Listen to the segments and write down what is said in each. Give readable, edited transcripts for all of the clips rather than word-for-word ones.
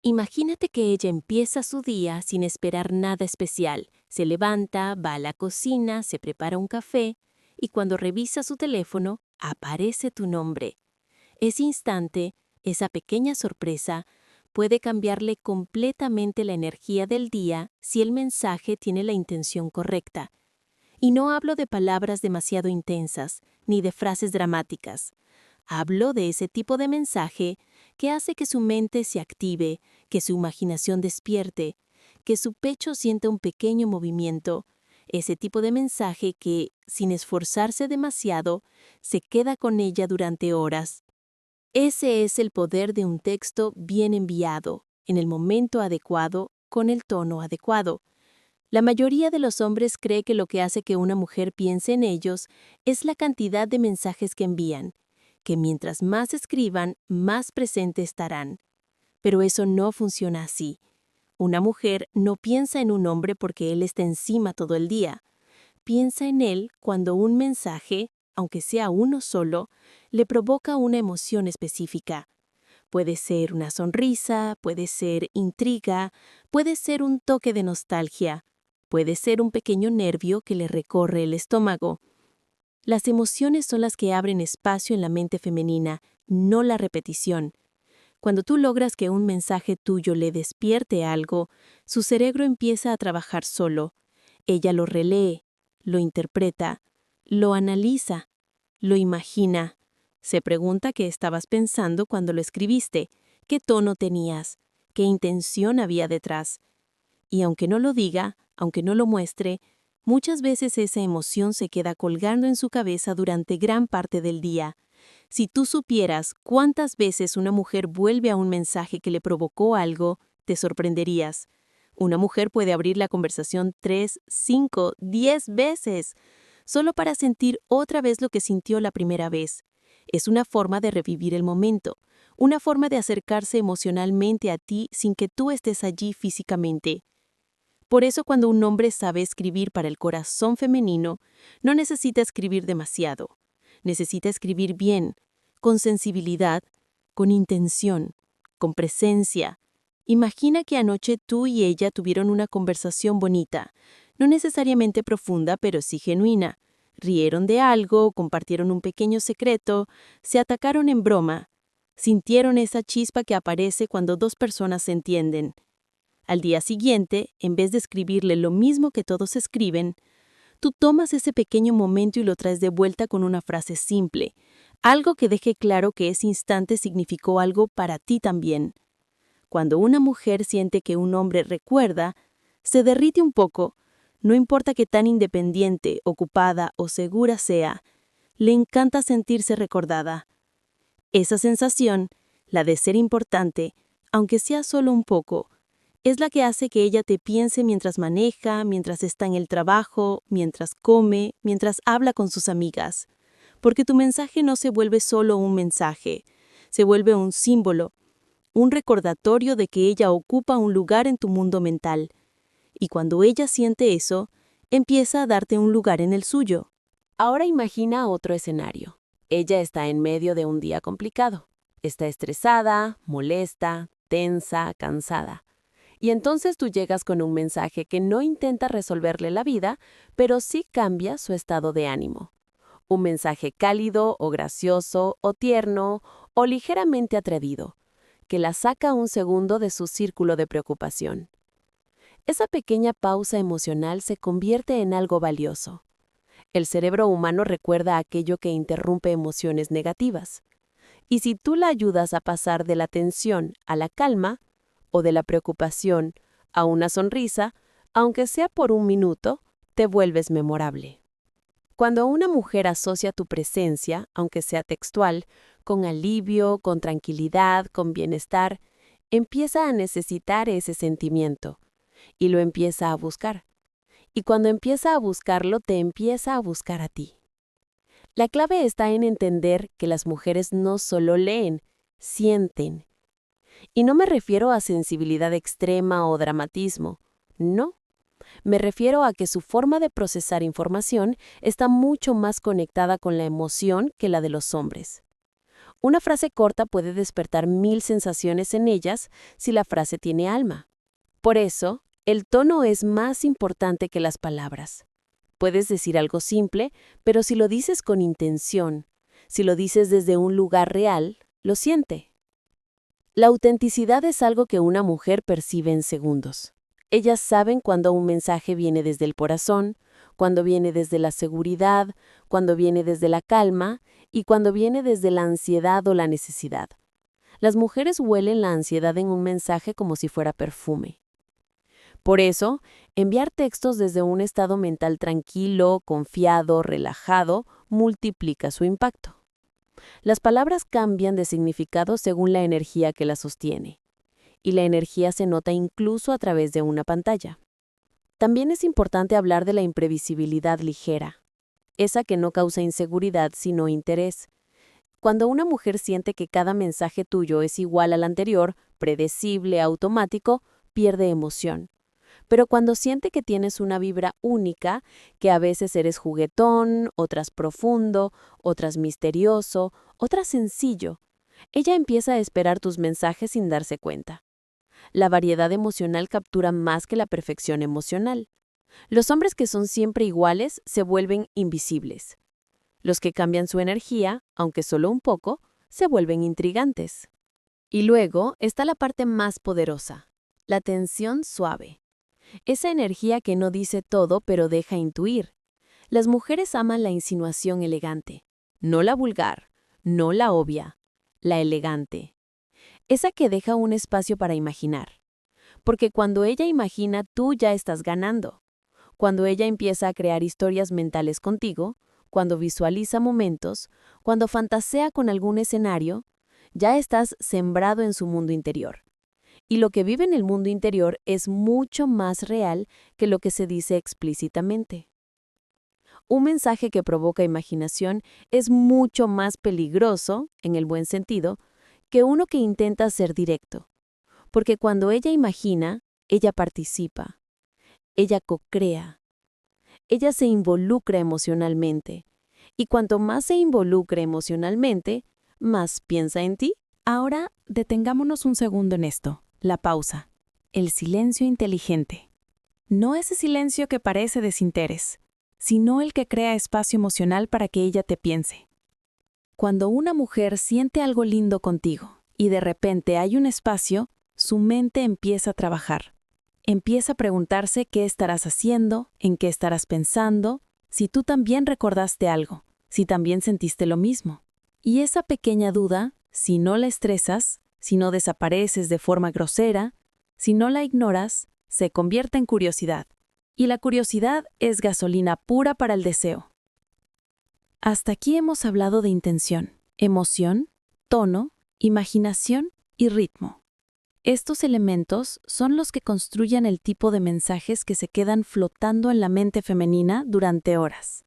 Imagínate que ella empieza su día sin esperar nada especial. Se levanta, va a la cocina, se prepara un café y cuando revisa su teléfono, aparece tu nombre. Ese instante, esa pequeña sorpresa, puede cambiarle completamente la energía del día si el mensaje tiene la intención correcta. Y no hablo de palabras demasiado intensas, ni de frases dramáticas. Hablo de ese tipo de mensaje que hace que su mente se active, que su imaginación despierte, que su pecho sienta un pequeño movimiento. Ese tipo de mensaje que, sin esforzarse demasiado, se queda con ella durante horas. Ese es el poder de un texto bien enviado, en el momento adecuado, con el tono adecuado. La mayoría de los hombres cree que lo que hace que una mujer piense en ellos es la cantidad de mensajes que envían, que mientras más escriban, más presente estarán. Pero eso no funciona así. Una mujer no piensa en un hombre porque él está encima todo el día. Piensa en él cuando un mensaje, aunque sea uno solo, le provoca una emoción específica. Puede ser una sonrisa, puede ser intriga, puede ser un toque de nostalgia, puede ser un pequeño nervio que le recorre el estómago. Las emociones son las que abren espacio en la mente femenina, no la repetición. Cuando tú logras que un mensaje tuyo le despierte algo, su cerebro empieza a trabajar solo. Ella lo relee, lo interpreta, lo analiza, lo imagina. Se pregunta qué estabas pensando cuando lo escribiste, qué tono tenías, qué intención había detrás. Y aunque no lo diga, aunque no lo muestre, muchas veces esa emoción se queda colgando en su cabeza durante gran parte del día. Si tú supieras cuántas veces una mujer vuelve a un mensaje que le provocó algo, te sorprenderías. Una mujer puede abrir la conversación 3, 5, 10 veces, solo para sentir otra vez lo que sintió la primera vez. Es una forma de revivir el momento, una forma de acercarse emocionalmente a ti sin que tú estés allí físicamente. Por eso cuando un hombre sabe escribir para el corazón femenino, no necesita escribir demasiado. Necesita escribir bien, con sensibilidad, con intención, con presencia. Imagina que anoche tú y ella tuvieron una conversación bonita, no necesariamente profunda, pero sí genuina. Rieron de algo, compartieron un pequeño secreto, se atacaron en broma. Sintieron esa chispa que aparece cuando dos personas se entienden. Al día siguiente, en vez de escribirle lo mismo que todos escriben, tú tomas ese pequeño momento y lo traes de vuelta con una frase simple, algo que deje claro que ese instante significó algo para ti también. Cuando una mujer siente que un hombre recuerda, se derrite un poco, no importa qué tan independiente, ocupada o segura sea, le encanta sentirse recordada. Esa sensación, la de ser importante, aunque sea solo un poco, es la que hace que ella te piense mientras maneja, mientras está en el trabajo, mientras come, mientras habla con sus amigas. Porque tu mensaje no se vuelve solo un mensaje, se vuelve un símbolo, un recordatorio de que ella ocupa un lugar en tu mundo mental. Y cuando ella siente eso, empieza a darte un lugar en el suyo. Ahora imagina otro escenario. Ella está en medio de un día complicado. Está estresada, molesta, tensa, cansada. Y entonces tú llegas con un mensaje que no intenta resolverle la vida, pero sí cambia su estado de ánimo. Un mensaje cálido o gracioso o tierno o ligeramente atrevido, que la saca un segundo de su círculo de preocupación. Esa pequeña pausa emocional se convierte en algo valioso. El cerebro humano recuerda aquello que interrumpe emociones negativas. Y si tú la ayudas a pasar de la tensión a la calma, o de la preocupación a una sonrisa, aunque sea por un minuto, te vuelves memorable. Cuando una mujer asocia tu presencia, aunque sea textual, con alivio, con tranquilidad, con bienestar, empieza a necesitar ese sentimiento y lo empieza a buscar. Y cuando empieza a buscarlo, te empieza a buscar a ti. La clave está en entender que las mujeres no solo leen, sienten. Y no me refiero a sensibilidad extrema o dramatismo, no. Me refiero a que su forma de procesar información está mucho más conectada con la emoción que la de los hombres. Una frase corta puede despertar 1000 sensaciones en ellas si la frase tiene alma. Por eso, el tono es más importante que las palabras. Puedes decir algo simple, pero si lo dices con intención, si lo dices desde un lugar real, lo siente. La autenticidad es algo que una mujer percibe en segundos. Ellas saben cuando un mensaje viene desde el corazón, cuando viene desde la seguridad, cuando viene desde la calma y cuando viene desde la ansiedad o la necesidad. Las mujeres huelen la ansiedad en un mensaje como si fuera perfume. Por eso, enviar textos desde un estado mental tranquilo, confiado, relajado, multiplica su impacto. Las palabras cambian de significado según la energía que las sostiene, y la energía se nota incluso a través de una pantalla. También es importante hablar de la imprevisibilidad ligera, esa que no causa inseguridad sino interés. Cuando una mujer siente que cada mensaje tuyo es igual al anterior, predecible, automático, pierde emoción. Pero cuando siente que tienes una vibra única, que a veces eres juguetón, otras profundo, otras misterioso, otras sencillo, ella empieza a esperar tus mensajes sin darse cuenta. La variedad emocional captura más que la perfección emocional. Los hombres que son siempre iguales se vuelven invisibles. Los que cambian su energía, aunque solo un poco, se vuelven intrigantes. Y luego está la parte más poderosa, la tensión suave. Esa energía que no dice todo pero deja intuir. Las mujeres aman la insinuación elegante, no la vulgar, no la obvia, la elegante. Esa que deja un espacio para imaginar. Porque cuando ella imagina, tú ya estás ganando. Cuando ella empieza a crear historias mentales contigo, cuando visualiza momentos, cuando fantasea con algún escenario, ya estás sembrado en su mundo interior. Y lo que vive en el mundo interior es mucho más real que lo que se dice explícitamente. Un mensaje que provoca imaginación es mucho más peligroso, en el buen sentido, que uno que intenta ser directo. Porque cuando ella imagina, ella participa, ella co-crea, ella se involucra emocionalmente. Y cuanto más se involucra emocionalmente, más piensa en ti. Ahora, detengámonos un segundo en esto, la pausa, el silencio inteligente. No ese silencio que parece desinterés, sino el que crea espacio emocional para que ella te piense. Cuando una mujer siente algo lindo contigo y de repente hay un espacio, su mente empieza a trabajar. Empieza a preguntarse qué estarás haciendo, en qué estarás pensando, si tú también recordaste algo, si también sentiste lo mismo. Y esa pequeña duda, si no la estresas, si no desapareces de forma grosera, si no la ignoras, se convierte en curiosidad. Y la curiosidad es gasolina pura para el deseo. Hasta aquí hemos hablado de intención, emoción, tono, imaginación y ritmo. Estos elementos son los que construyen el tipo de mensajes que se quedan flotando en la mente femenina durante horas.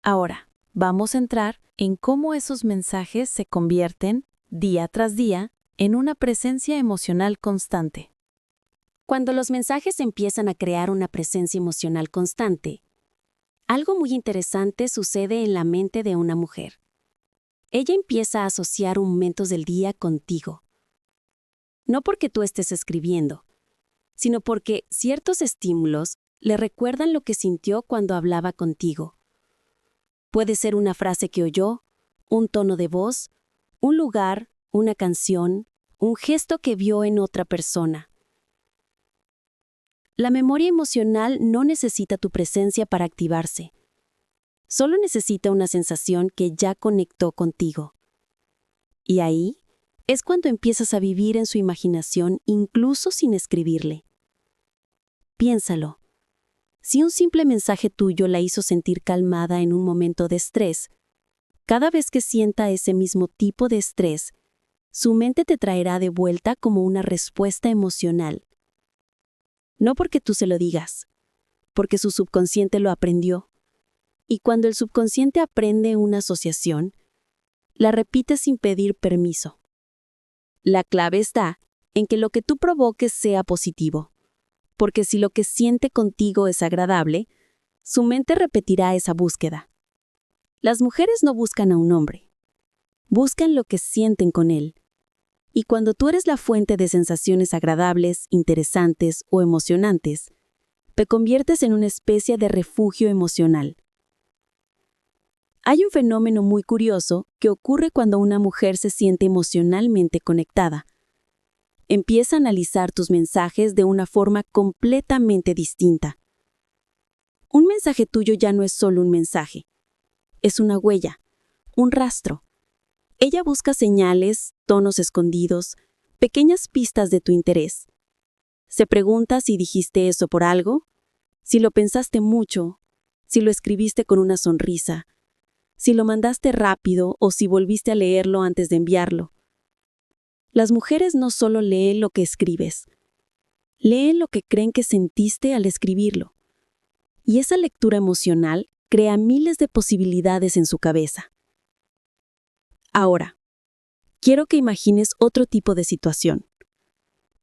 Ahora, vamos a entrar en cómo esos mensajes se convierten, día tras día, en una presencia emocional constante. Cuando los mensajes empiezan a crear una presencia emocional constante, algo muy interesante sucede en la mente de una mujer. Ella empieza a asociar momentos del día contigo. No porque tú estés escribiendo, sino porque ciertos estímulos le recuerdan lo que sintió cuando hablaba contigo. Puede ser una frase que oyó, un tono de voz, un lugar, una canción, un gesto que vio en otra persona. La memoria emocional no necesita tu presencia para activarse. Solo necesita una sensación que ya conectó contigo. Y ahí es cuando empiezas a vivir en su imaginación incluso sin escribirle. Piénsalo. Si un simple mensaje tuyo la hizo sentir calmada en un momento de estrés, cada vez que sienta ese mismo tipo de estrés, su mente te traerá de vuelta como una respuesta emocional. No porque tú se lo digas, porque su subconsciente lo aprendió. Y cuando el subconsciente aprende una asociación, la repite sin pedir permiso. La clave está en que lo que tú provoques sea positivo, porque si lo que siente contigo es agradable, su mente repetirá esa búsqueda. Las mujeres no buscan a un hombre. Buscan lo que sienten con él. Y cuando tú eres la fuente de sensaciones agradables, interesantes o emocionantes, te conviertes en una especie de refugio emocional. Hay un fenómeno muy curioso que ocurre cuando una mujer se siente emocionalmente conectada. Empieza a analizar tus mensajes de una forma completamente distinta. Un mensaje tuyo ya no es solo un mensaje. Es una huella, un rastro. Ella busca señales, tonos escondidos, pequeñas pistas de tu interés. Se pregunta si dijiste eso por algo, si lo pensaste mucho, si lo escribiste con una sonrisa, si lo mandaste rápido o si volviste a leerlo antes de enviarlo. Las mujeres no solo leen lo que escribes, leen lo que creen que sentiste al escribirlo. Y esa lectura emocional crea miles de posibilidades en su cabeza. Ahora, quiero que imagines otro tipo de situación.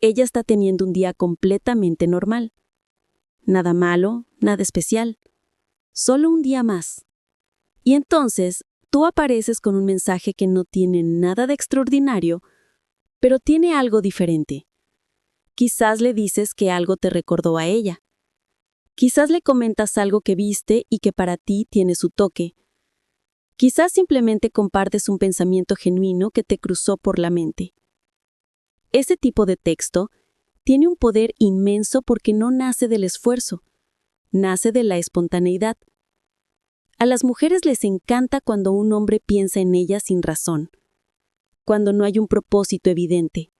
Ella está teniendo un día completamente normal. Nada malo, nada especial. Solo un día más. Y entonces, tú apareces con un mensaje que no tiene nada de extraordinario, pero tiene algo diferente. Quizás le dices que algo te recordó a ella. Quizás le comentas algo que viste y que para ti tiene su toque. Quizás simplemente compartes un pensamiento genuino que te cruzó por la mente. Ese tipo de texto tiene un poder inmenso porque no nace del esfuerzo, nace de la espontaneidad. A las mujeres les encanta cuando un hombre piensa en ellas sin razón, cuando no hay un propósito evidente,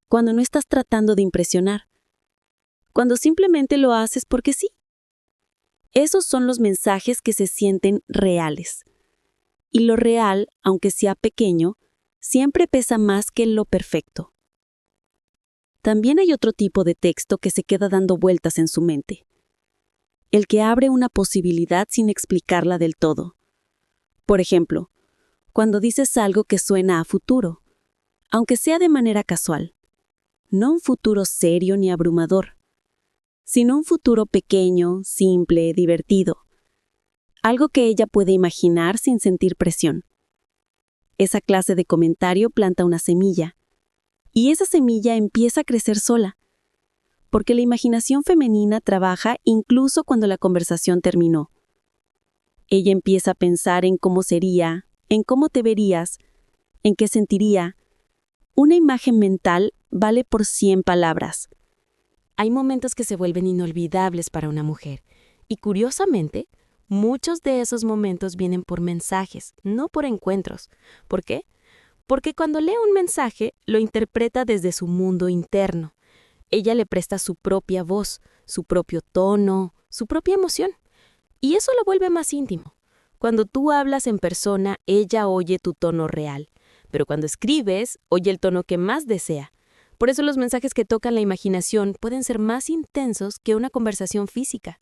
cuando no estás tratando de impresionar, cuando simplemente lo haces porque sí. Esos son los mensajes que se sienten reales. Y lo real, aunque sea pequeño, siempre pesa más que lo perfecto. También hay otro tipo de texto que se queda dando vueltas en su mente. El que abre una posibilidad sin explicarla del todo. Por ejemplo, cuando dices algo que suena a futuro, aunque sea de manera casual. No un futuro serio ni abrumador, sino un futuro pequeño, simple, divertido. Algo que ella puede imaginar sin sentir presión. Esa clase de comentario planta una semilla, y esa semilla empieza a crecer sola, porque la imaginación femenina trabaja incluso cuando la conversación terminó. Ella empieza a pensar en cómo sería, en cómo te verías, en qué sentiría. Una imagen mental vale por 100 palabras. Hay momentos que se vuelven inolvidables para una mujer, y curiosamente, muchos de esos momentos vienen por mensajes, no por encuentros. ¿Por qué? Porque cuando lee un mensaje, lo interpreta desde su mundo interno. Ella le presta su propia voz, su propio tono, su propia emoción. Y eso lo vuelve más íntimo. Cuando tú hablas en persona, ella oye tu tono real. Pero cuando escribes, oye el tono que más desea. Por eso los mensajes que tocan la imaginación pueden ser más intensos que una conversación física.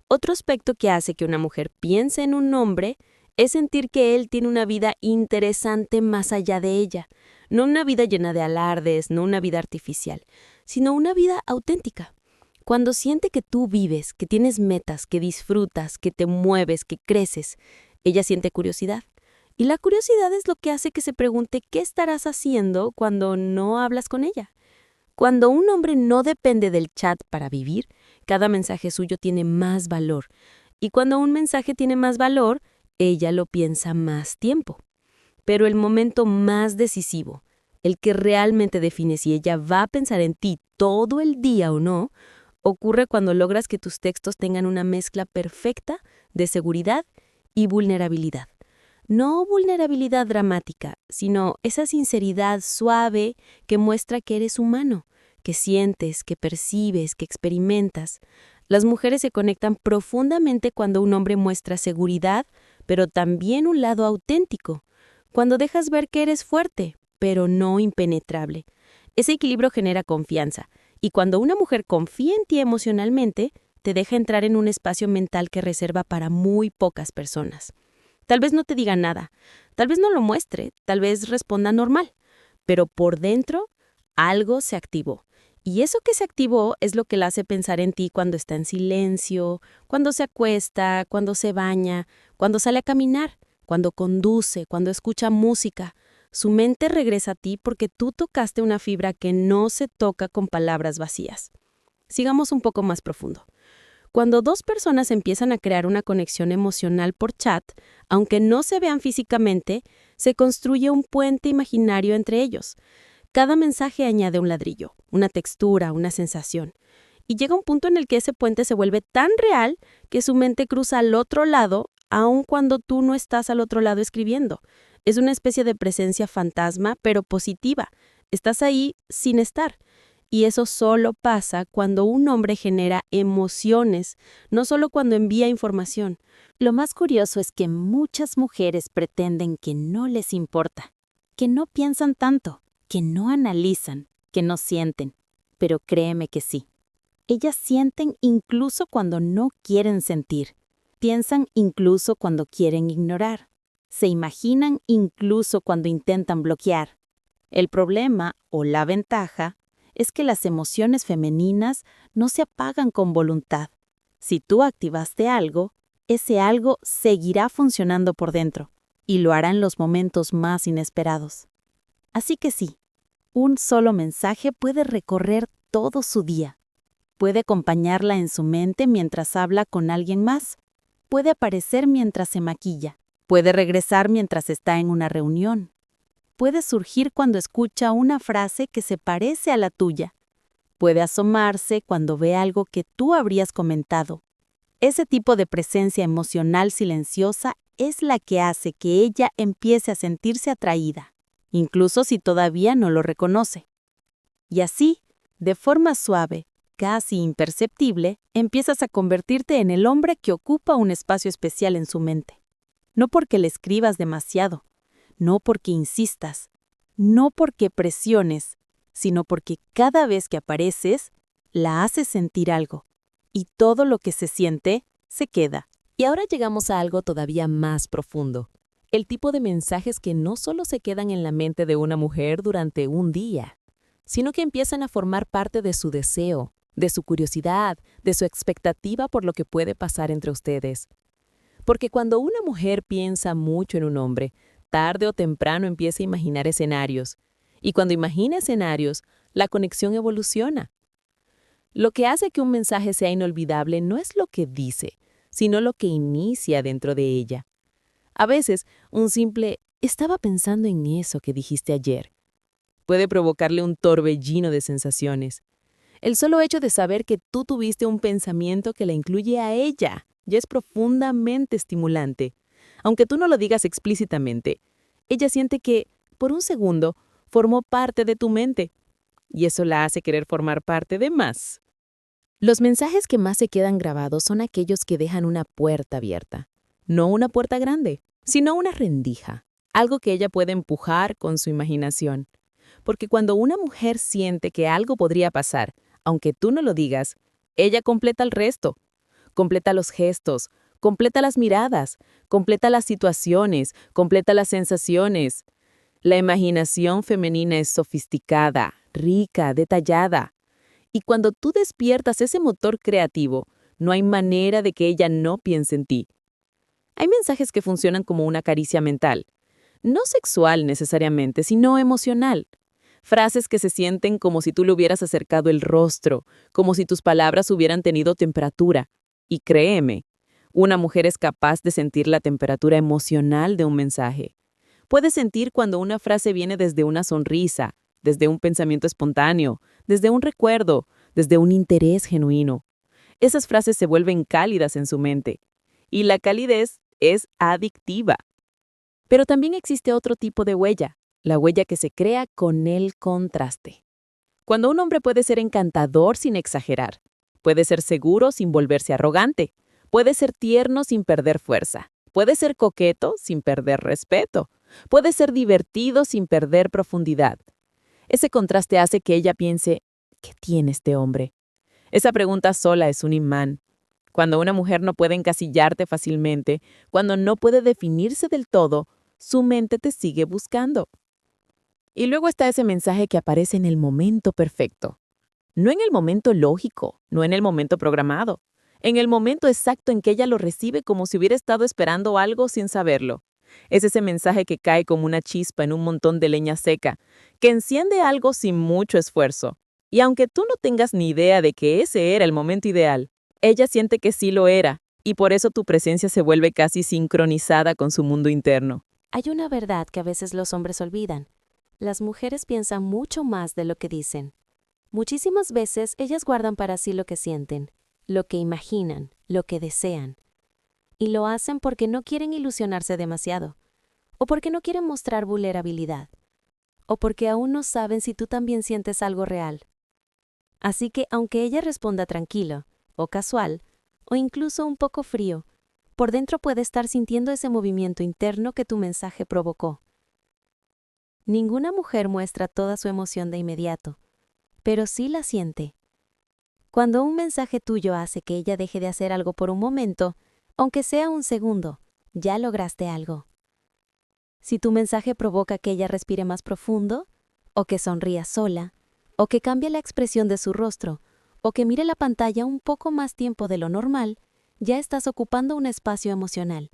Otro aspecto que hace que una mujer piense en un hombre es sentir que él tiene una vida interesante más allá de ella. No una vida llena de alardes, no una vida artificial, sino una vida auténtica. Cuando siente que tú vives, que tienes metas, que disfrutas, que te mueves, que creces, ella siente curiosidad. Y la curiosidad es lo que hace que se pregunte qué estarás haciendo cuando no hablas con ella. Cuando un hombre no depende del chat para vivir, cada mensaje suyo tiene más valor. Y cuando un mensaje tiene más valor, ella lo piensa más tiempo. Pero el momento más decisivo, el que realmente define si ella va a pensar en ti todo el día o no, ocurre cuando logras que tus textos tengan una mezcla perfecta de seguridad y vulnerabilidad. No vulnerabilidad dramática, sino esa sinceridad suave que muestra que eres humano, que sientes, que percibes, que experimentas. Las mujeres se conectan profundamente cuando un hombre muestra seguridad, pero también un lado auténtico. Cuando dejas ver que eres fuerte, pero no impenetrable. Ese equilibrio genera confianza, y cuando una mujer confía en ti emocionalmente, te deja entrar en un espacio mental que reserva para muy pocas personas. Tal vez no te diga nada, tal vez no lo muestre, tal vez responda normal, pero por dentro algo se activó. Y eso que se activó es lo que la hace pensar en ti cuando está en silencio, cuando se acuesta, cuando se baña, cuando sale a caminar. cuando conduce, cuando escucha música. Su mente regresa a ti porque tú tocaste una fibra que no se toca con palabras vacías. Sigamos un poco más profundo. Cuando dos personas empiezan a crear una conexión emocional por chat, aunque no se vean físicamente, se construye un puente imaginario entre ellos. Cada mensaje añade un ladrillo, una textura, una sensación. Y llega un punto en el que ese puente se vuelve tan real que su mente cruza al otro lado, aun cuando tú no estás al otro lado escribiendo. Es una especie de presencia fantasma, pero positiva. Estás ahí sin estar. Y eso solo pasa cuando un hombre genera emociones, no solo cuando envía información. Lo más curioso es que muchas mujeres pretenden que no les importa, que no piensan tanto, que no analizan, que no sienten. Pero créeme que sí. Ellas sienten incluso cuando no quieren sentir. Piensan incluso cuando quieren ignorar. Se imaginan incluso cuando intentan bloquear. El problema, o la ventaja, es que las emociones femeninas no se apagan con voluntad. Si tú activaste algo, ese algo seguirá funcionando por dentro, y lo hará en los momentos más inesperados. Así que sí, un solo mensaje puede recorrer todo su día. Puede acompañarla en su mente mientras habla con alguien más. Puede aparecer mientras se maquilla. Puede regresar mientras está en una reunión. Puede surgir cuando escucha una frase que se parece a la tuya. Puede asomarse cuando ve algo que tú habrías comentado. Ese tipo de presencia emocional silenciosa es la que hace que ella empiece a sentirse atraída, incluso si todavía no lo reconoce. Y así, de forma suave, casi imperceptible, empiezas a convertirte en el hombre que ocupa un espacio especial en su mente. No porque le escribas demasiado, no porque insistas, no porque presiones, sino porque cada vez que apareces, la haces sentir algo. Y todo lo que se siente, se queda. Y ahora llegamos a algo todavía más profundo. El tipo de mensajes que no solo se quedan en la mente de una mujer durante un día, sino que empiezan a formar parte de su deseo, de su curiosidad, de su expectativa por lo que puede pasar entre ustedes. Porque cuando una mujer piensa mucho en un hombre, tarde o temprano empieza a imaginar escenarios. Y cuando imagina escenarios, la conexión evoluciona. Lo que hace que un mensaje sea inolvidable no es lo que dice, sino lo que inicia dentro de ella. A veces, un simple «estaba pensando en eso que dijiste ayer» puede provocarle un torbellino de sensaciones. El solo hecho de saber que tú tuviste un pensamiento que la incluye a ella ya es profundamente estimulante. Aunque tú no lo digas explícitamente, ella siente que, por un segundo, formó parte de tu mente. Y eso la hace querer formar parte de más. Los mensajes que más se quedan grabados son aquellos que dejan una puerta abierta. No una puerta grande, sino una rendija. Algo que ella puede empujar con su imaginación. Porque cuando una mujer siente que algo podría pasar, aunque tú no lo digas, ella completa el resto. Completa los gestos, completa las miradas, completa las situaciones, completa las sensaciones. La imaginación femenina es sofisticada, rica, detallada. Y cuando tú despiertas ese motor creativo, no hay manera de que ella no piense en ti. Hay mensajes que funcionan como una caricia mental. No sexual necesariamente, sino emocional. Frases que se sienten como si tú le hubieras acercado el rostro, como si tus palabras hubieran tenido temperatura. Y créeme, una mujer es capaz de sentir la temperatura emocional de un mensaje. Puede sentir cuando una frase viene desde una sonrisa, desde un pensamiento espontáneo, desde un recuerdo, desde un interés genuino. Esas frases se vuelven cálidas en su mente. Y la calidez es adictiva. Pero también existe otro tipo de huella, la huella que se crea con el contraste. Cuando un hombre puede ser encantador sin exagerar, puede ser seguro sin volverse arrogante, puede ser tierno sin perder fuerza, puede ser coqueto sin perder respeto, puede ser divertido sin perder profundidad. Ese contraste hace que ella piense, ¿qué tiene este hombre? Esa pregunta sola es un imán. Cuando una mujer no puede encasillarte fácilmente, cuando no puede definirse del todo, su mente te sigue buscando. Y luego está ese mensaje que aparece en el momento perfecto. No en el momento lógico, no en el momento programado. En el momento exacto en que ella lo recibe como si hubiera estado esperando algo sin saberlo. Es ese mensaje que cae como una chispa en un montón de leña seca, que enciende algo sin mucho esfuerzo. Y aunque tú no tengas ni idea de que ese era el momento ideal, ella siente que sí lo era, y por eso tu presencia se vuelve casi sincronizada con su mundo interno. Hay una verdad que a veces los hombres olvidan. Las mujeres piensan mucho más de lo que dicen. Muchísimas veces ellas guardan para sí lo que sienten, lo que imaginan, lo que desean. Y lo hacen porque no quieren ilusionarse demasiado, o porque no quieren mostrar vulnerabilidad, o porque aún no saben si tú también sientes algo real. Así que aunque ella responda tranquilo, o casual, o incluso un poco frío, por dentro puede estar sintiendo ese movimiento interno que tu mensaje provocó. Ninguna mujer muestra toda su emoción de inmediato, pero sí la siente. Cuando un mensaje tuyo hace que ella deje de hacer algo por un momento, aunque sea un segundo, ya lograste algo. Si tu mensaje provoca que ella respire más profundo, o que sonría sola, o que cambie la expresión de su rostro, o que mire la pantalla un poco más tiempo de lo normal, ya estás ocupando un espacio emocional.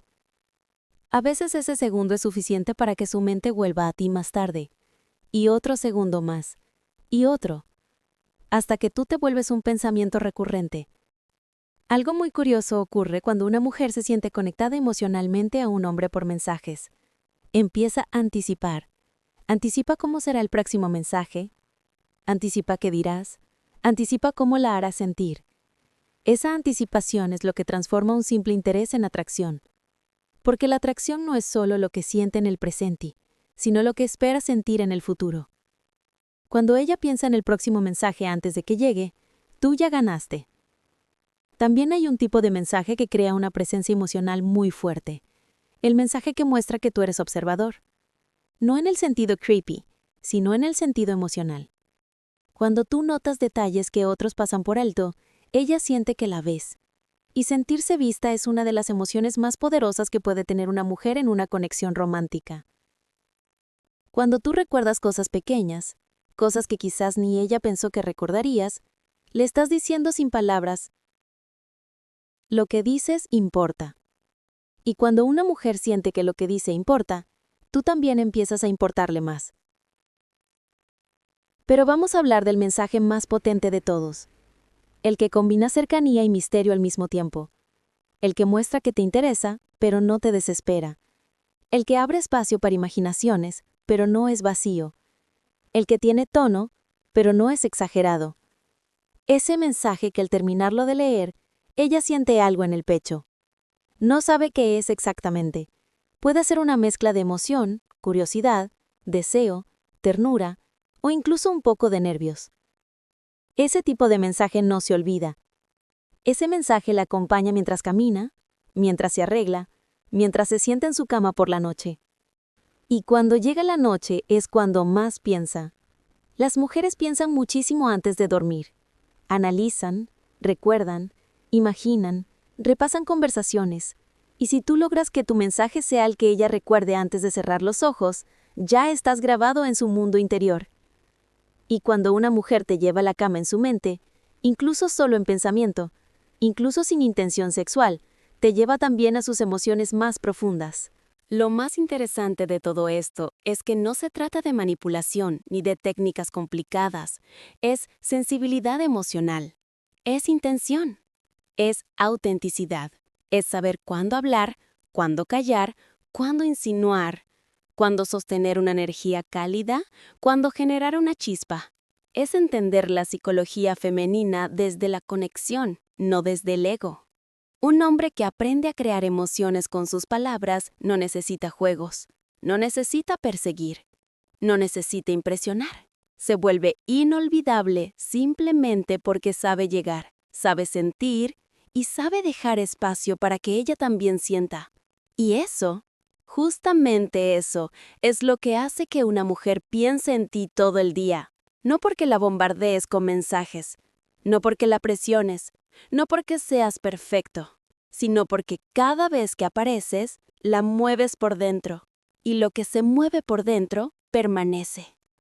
A veces ese segundo es suficiente para que su mente vuelva a ti más tarde, y otro segundo más, y otro, hasta que tú te vuelves un pensamiento recurrente. Algo muy curioso ocurre cuando una mujer se siente conectada emocionalmente a un hombre por mensajes. Empieza a anticipar. Anticipa cómo será el próximo mensaje. Anticipa qué dirás. Anticipa cómo la harás sentir. Esa anticipación es lo que transforma un simple interés en atracción. Porque la atracción no es solo lo que siente en el presente, sino lo que espera sentir en el futuro. Cuando ella piensa en el próximo mensaje antes de que llegue, tú ya ganaste. También hay un tipo de mensaje que crea una presencia emocional muy fuerte. El mensaje que muestra que tú eres observador. No en el sentido creepy, sino en el sentido emocional. Cuando tú notas detalles que otros pasan por alto, ella siente que la ves. Y sentirse vista es una de las emociones más poderosas que puede tener una mujer en una conexión romántica. Cuando tú recuerdas cosas pequeñas, cosas que quizás ni ella pensó que recordarías, le estás diciendo sin palabras, lo que dices importa. Y cuando una mujer siente que lo que dice importa, tú también empiezas a importarle más. Pero vamos a hablar del mensaje más potente de todos. El que combina cercanía y misterio al mismo tiempo. El que muestra que te interesa, pero no te desespera. El que abre espacio para imaginaciones, pero no es vacío. El que tiene tono, pero no es exagerado. Ese mensaje que al terminarlo de leer, ella siente algo en el pecho. No sabe qué es exactamente. Puede ser una mezcla de emoción, curiosidad, deseo, ternura o incluso un poco de nervios. Ese tipo de mensaje no se olvida. Ese mensaje la acompaña mientras camina, mientras se arregla, mientras se sienta en su cama por la noche. Y cuando llega la noche es cuando más piensa. Las mujeres piensan muchísimo antes de dormir. Analizan, recuerdan, imaginan, repasan conversaciones. Y si tú logras que tu mensaje sea el que ella recuerde antes de cerrar los ojos, ya estás grabado en su mundo interior. Y cuando una mujer te lleva a la cama en su mente, incluso solo en pensamiento, incluso sin intención sexual, te lleva también a sus emociones más profundas. Lo más interesante de todo esto es que no se trata de manipulación ni de técnicas complicadas, es sensibilidad emocional, es intención, es autenticidad, es saber cuándo hablar, cuándo callar, cuándo insinuar, cuándo sostener una energía cálida, cuándo generar una chispa. Es entender la psicología femenina desde la conexión, no desde el ego. Un hombre que aprende a crear emociones con sus palabras no necesita juegos, no necesita perseguir, no necesita impresionar. Se vuelve inolvidable simplemente porque sabe llegar, sabe sentir y sabe dejar espacio para que ella también sienta. Y eso, justamente eso, es lo que hace que una mujer piense en ti todo el día. No porque la bombardees con mensajes, no porque la presiones, no porque seas perfecto, sino porque cada vez que apareces, la mueves por dentro, y lo que se mueve por dentro permanece.